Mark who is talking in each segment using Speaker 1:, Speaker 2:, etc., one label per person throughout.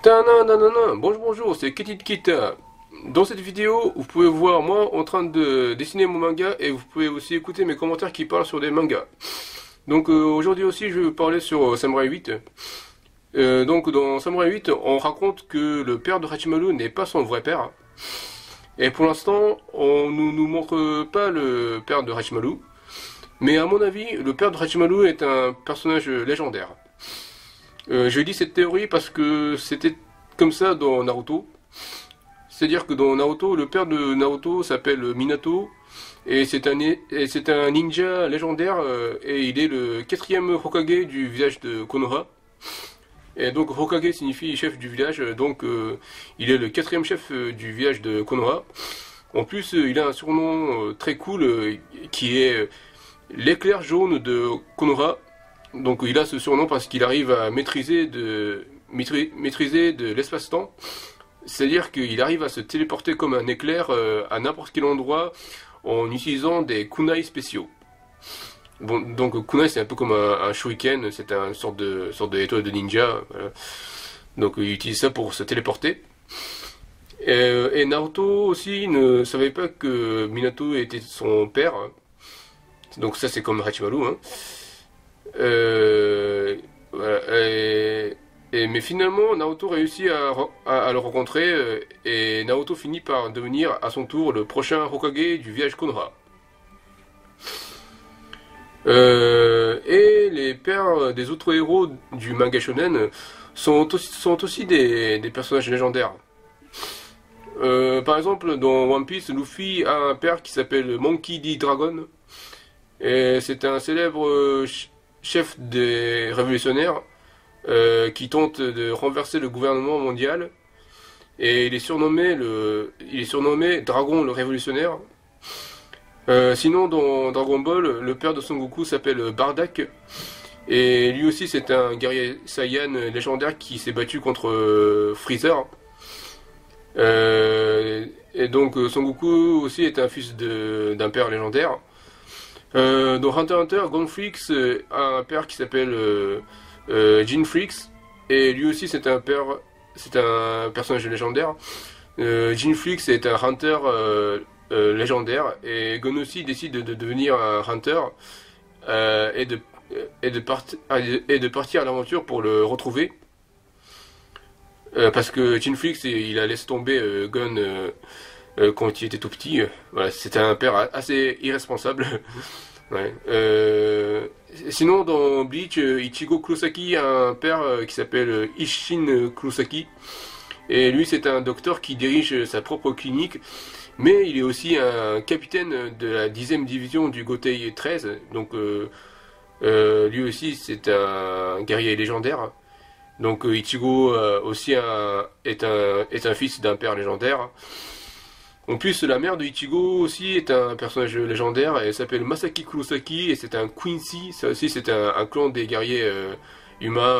Speaker 1: Tananana. Bonjour, c'est Kitty Kita. Dans cette vidéo, vous pouvez voir moi en train de dessiner mon manga et vous pouvez aussi écouter mes commentaires qui parlent sur des mangas. Donc aujourd'hui aussi, je vais vous parler sur Samurai 8. Donc dans Samurai 8, on raconte que le père de Hachimaru n'est pas son vrai père. Et pour l'instant, on ne nous montre pas le père de Hachimaru. Mais à mon avis, le père de Hachimaru est un personnage légendaire. Je dis cette théorie parce que c'était comme ça dans Naruto. C'est-à-dire que dans Naruto, le père de Naruto s'appelle Minato et c'est un ninja légendaire et il est le quatrième Hokage du village de Konoha. Et donc Hokage signifie chef du village, donc il est le quatrième chef du village de Konoha. En plus, il a un surnom très cool qui est l'éclair jaune de Konoha. Donc il a ce surnom parce qu'il arrive à maîtriser de l'espace-temps. C'est-à-dire qu'il arrive à se téléporter comme un éclair à n'importe quel endroit en utilisant des kunai spéciaux. Bon, donc kunai c'est un peu comme un shuriken, c'est une sorte de étoile de ninja. Voilà. Donc il utilise ça pour se téléporter. Et Naruto aussi ne savait pas que Minato était son père. Donc ça c'est comme Hachimaru. Hein. Voilà, mais finalement, Naruto réussit à le rencontrer et Naruto finit par devenir à son tour le prochain Hokage du village Konoha. Et les pères des autres héros du manga shonen sont aussi des personnages légendaires. Par exemple, dans One Piece, Luffy a un père qui s'appelle Monkey D. Dragon. Et c'est un célèbre chef des révolutionnaires qui tente de renverser le gouvernement mondial. Et il est surnommé Dragon le révolutionnaire. Sinon, dans Dragon Ball, le père de Son Goku s'appelle Bardak. Et lui aussi, c'est un guerrier Saiyan légendaire qui s'est battu contre Freezer. Et donc, Son Goku aussi est un fils d'un père légendaire. Dans Hunter x Hunter, Gonfrix a un père qui s'appelle Jinfrix, et lui aussi c'est un personnage légendaire. Jinfrix est un hunter légendaire, et Gon aussi décide de devenir un hunter et de partir à l'aventure pour le retrouver. Parce que Jinfrix il a laissé tomber Gon quand il était tout petit. Voilà, c'était un père assez irresponsable. Ouais. Sinon, dans Bleach, Ichigo Kurosaki a un père qui s'appelle Isshin Kurosaki. Et lui, c'est un docteur qui dirige sa propre clinique. Mais il est aussi un capitaine de la 10e division du Gotei 13. Donc, lui aussi, c'est un guerrier légendaire. Donc, Ichigo aussi est un fils d'un père légendaire. En plus, la mère de Ichigo aussi est un personnage légendaire. Elle s'appelle Masaki Kurosaki et c'est un Quincy. Ça aussi, c'est un clan des guerriers humains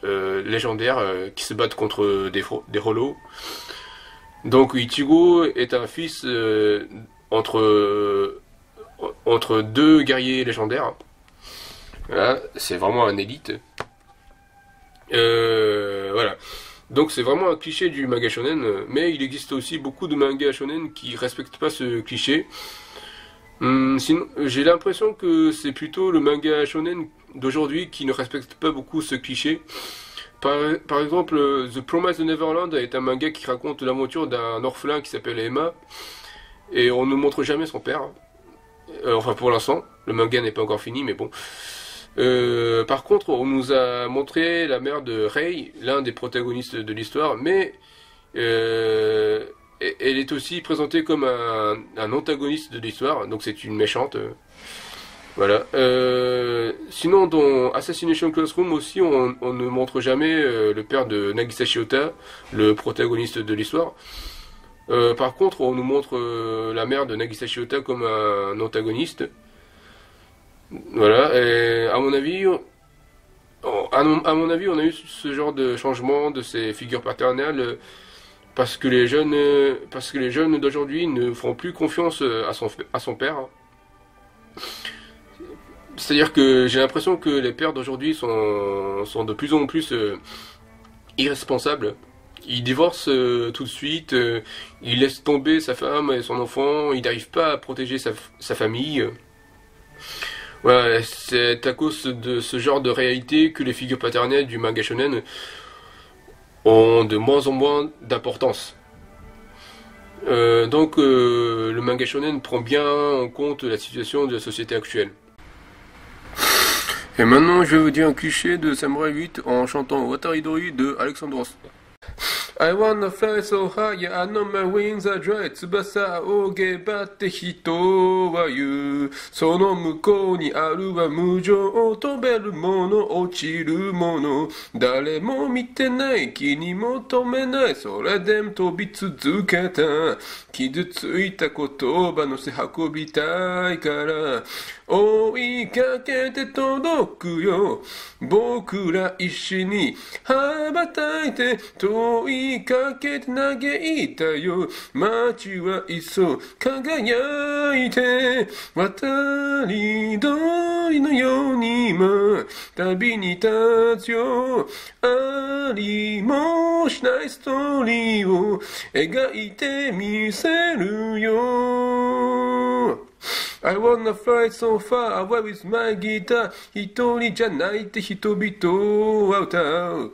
Speaker 1: légendaires qui se battent contre des Holos. Donc, Ichigo est un fils entre deux guerriers légendaires. Voilà, c'est vraiment un élite. Voilà. Donc c'est vraiment un cliché du manga shonen, mais il existe aussi beaucoup de mangas shonen qui respectent pas ce cliché. Sinon, j'ai l'impression que c'est plutôt le manga shonen d'aujourd'hui qui ne respecte pas beaucoup ce cliché. Par exemple, The Promise of Neverland est un manga qui raconte l'aventure d'un orphelin qui s'appelle Emma, et on ne montre jamais son père. Enfin pour l'instant, le manga n'est pas encore fini, mais bon. Par contre, on nous a montré la mère de Rei, l'un des protagonistes de l'histoire, mais elle est aussi présentée comme un antagoniste de l'histoire, donc c'est une méchante. Voilà. Sinon, dans Assassination Classroom aussi, on ne montre jamais le père de Nagisa Shiota, le protagoniste de l'histoire. Par contre, on nous montre la mère de Nagisa Shiota comme un antagoniste. Voilà, et à mon avis, on a eu ce genre de changement de ces figures paternelles parce que les jeunes d'aujourd'hui ne font plus confiance à son père. C'est-à-dire que j'ai l'impression que les pères d'aujourd'hui sont de plus en plus irresponsable. Il divorce tout de suite, il laisse tomber sa femme et son enfant, il n'arrive pas à protéger sa famille. Voilà, c'est à cause de ce genre de réalité que les figures paternelles du manga shonen ont de moins en moins d'importance. Donc le manga shonen prend bien en compte la situation de la société actuelle. Et maintenant je vais vous dire un cliché de Samurai 8 en chantant Watari Dori de Alexandros. I wanna fly so high, I know my wings are dry. 翼をげばって人は言う。その向こうにあるは無情。飛べるもの、落ちるもの。誰も見てない、気にも留めない。それでも飛び続けた。傷ついた言葉のせ運びたいから。追いかけて届くよ。僕ら一緒に羽ばたいて遠いかけて嘆いたよ。街は一層輝いて渡り鳥のように今旅に立つよ。ありもしないストーリーを描いてみせるよ。I wanna fly so far away with my guitar. 一人じゃないって人々は歌う。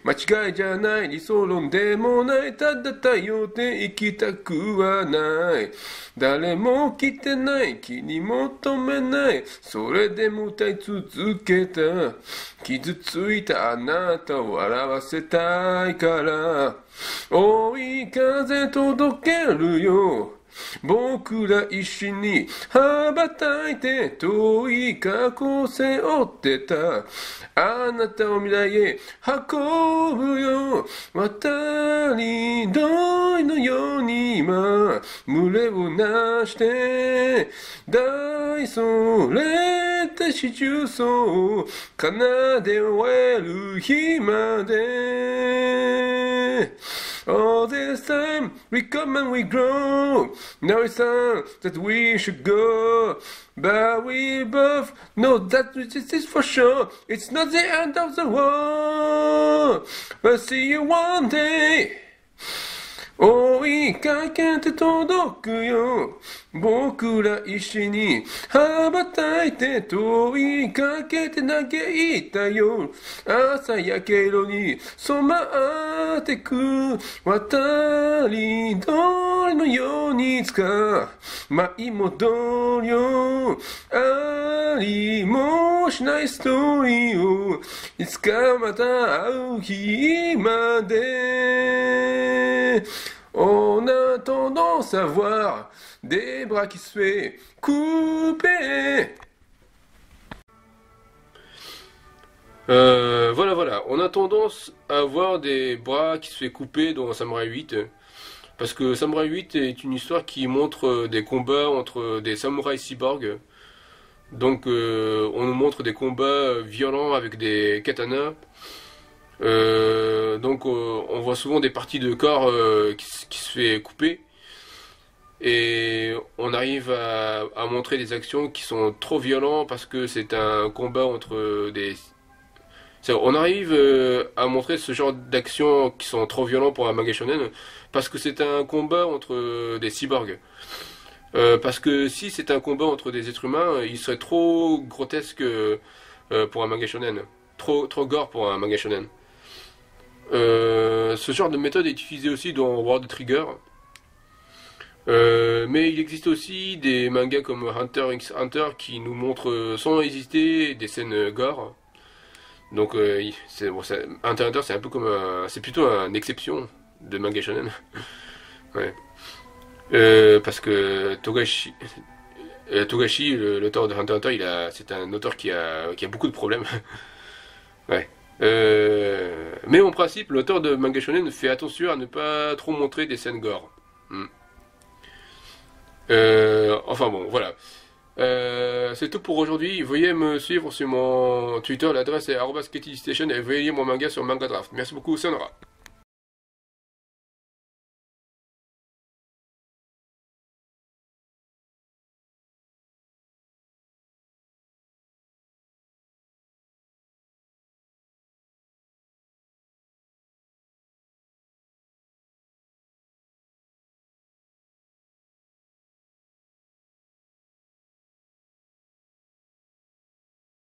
Speaker 1: 間違いじゃない、理想論でもない。ただ頼って生きたくはない。誰も来てない、気に求めない。それでも歌い続けた。傷ついたあなたを笑わせたいから。追い風届けるよ。僕ら一緒に羽ばたいて遠い過去を背負ってた。あなたを未来へ運ぶよ。渡り鳥のように今群れをなして大それた四重奏を奏で終える日まで。All this time we come and we grow. Now it's time that we should go. But we both know that this is for sure. It's not the end of the world. I'll see you one day. 追いかけて届くよ。僕ら一緒に羽ばたいて遠いかけて嘆いたよ。朝焼け色に染まってく渡り鳥のようにいつか舞い戻るよ。ありもしないストーリーをいつかまた会う日まで。On attend d'en savoir des bras qui se fait couper. Voilà. On a tendance à avoir des bras qui se fait couper dans Samurai 8. Parce que Samurai 8 est une histoire qui montre des combats entre des samouraïs cyborgs. Donc on nous montre des combats violents avec des katanas. Donc on voit souvent des parties de corps qui se fait couper. Et on arrive à montrer des actions qui sont trop violentes parce que c'est un combat entre des... On arrive à montrer ce genre d'actions qui sont trop violents pour un manga shonen parce que c'est un combat entre des cyborgs. Parce que si c'est un combat entre des êtres humains, il serait trop grotesque pour un manga shonen. Trop gore pour un manga shonen. Ce genre de méthode est utilisé aussi dans World Trigger. Mais il existe aussi des mangas comme Hunter x Hunter qui nous montrent sans hésiter des scènes gore. Donc Hunter x Hunter c'est un peu comme c'est plutôt une exception de manga shonen. Ouais. Parce que Togashi, l'auteur de Hunter x Hunter, c'est un auteur qui a beaucoup de problèmes. Ouais. Mais en principe, l'auteur de manga shonen fait attention à ne pas trop montrer des scènes gore. Enfin bon, voilà. C'est tout pour aujourd'hui. Veuillez me suivre sur mon Twitter, l'adresse est @KettyStation et veuillez lire mon manga sur Manga Draft. Merci beaucoup, Sonora.